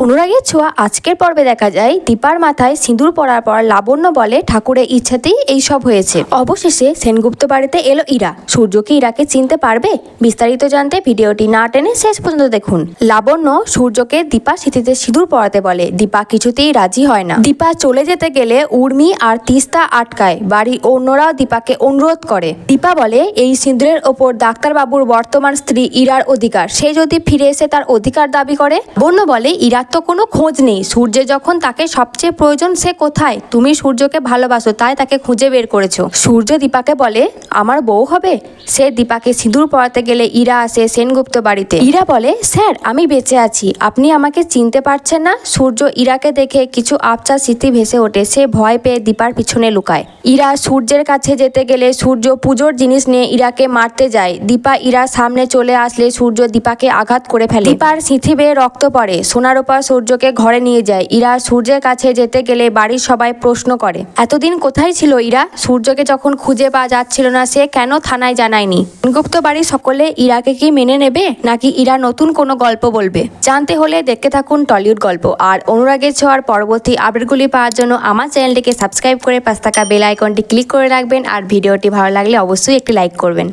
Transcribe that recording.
অনুরাগের ছোঁয়া আজকের পর্বে দেখা যায় দীপার মাথায় সিঁদুর পরার পর লাবণ্য বলে ঠাকুরের ইচ্ছাতেই এইসব হয়েছে। অবশেষে সেনগুপ্ত বাড়িতে এলো ইরা। সূর্য কি ইরাকে চিনতে পারবে? বিস্তারিত জানতে ভিডিওটি না টেনে শেষ পর্যন্ত দেখুন। লাবণ্য সূর্যকে দীপা স্মৃতিতে সিঁদুর পরাতে বলে, দীপা কিছুতেই রাজি হয় না। দীপা চলে যেতে গেলে উর্মি আর তিস্তা আটকায়। বাড়ির অন্যরাও দীপাকে অনুরোধ করে। দীপা বলে এই সিঁদুরের ওপর ডাক্তারবাবুর বর্তমান স্ত্রী ইরার অধিকার, সে যদি ফিরে এসে তার অধিকার দাবি করে। বন্য বলে ইরার তো কোনো খোঁজ নেই, সূর্যের যখন তাকে সবচেয়ে প্রয়োজন সে কোথায়? তুমি সূর্যকে ভালোবাসো তাই তাকে খুঁজে বের করেছো। সূর্য দীপাকে বলে আমার বউ হবে। সে দীপাকে সিঁদুর পরাতে গেলে ইরা আসে সেনগুপ্ত বাড়িতে। ইরা বলে স্যার আমি বেঁচে আছি, আপনি আমাকে চিনতে পারছেন না? সূর্য ইরাকে দেখে কিছু আবছা স্মৃতি ভেসে ওঠে। সে ভয় পেয়ে দীপার পিছনে লুকায়। ইরা সূর্যের কাছে যেতে গেলে সূর্য পুজোর জিনিস নিয়ে ইরাকে মারতে যায়। দীপা ইরার সামনে চলে আসলে সূর্য দীপাকে আঘাত করে ফেলে। দীপার সিঁথি বেয়ে রক্ত পড়ে। সোনারূপা সূর্যকে ঘরে নিয়ে যায়। ইরা সূর্যের কাছে যেতে গেলে বাড়ির সবাই প্রশ্ন করে এতদিন কোথায় ছিল ইরা? সূর্যকে যখন খুঁজে পাওয়া যাচ্ছিল না সে কেন থানায় জানায়নি? গুপ্ত বাড়ির সকলে ইরাকে কি মেনে নেবে নাকি ইরা নতুন কোনো গল্প বলবে? জানতে হলে দেখতে থাকুন টলিউড গল্প। আর অনুরাগের ছোঁয়ার পরবর্তী আপডেটগুলি পাওয়ার জন্য আমার চ্যানেলটিকে সাবস্ক্রাইব করে পাশে থাকা বেল আইকনটি ক্লিক করে রাখবেন। আর ভিডিওটি ভালো লাগলে অবশ্যই একটি লাইক করবেন।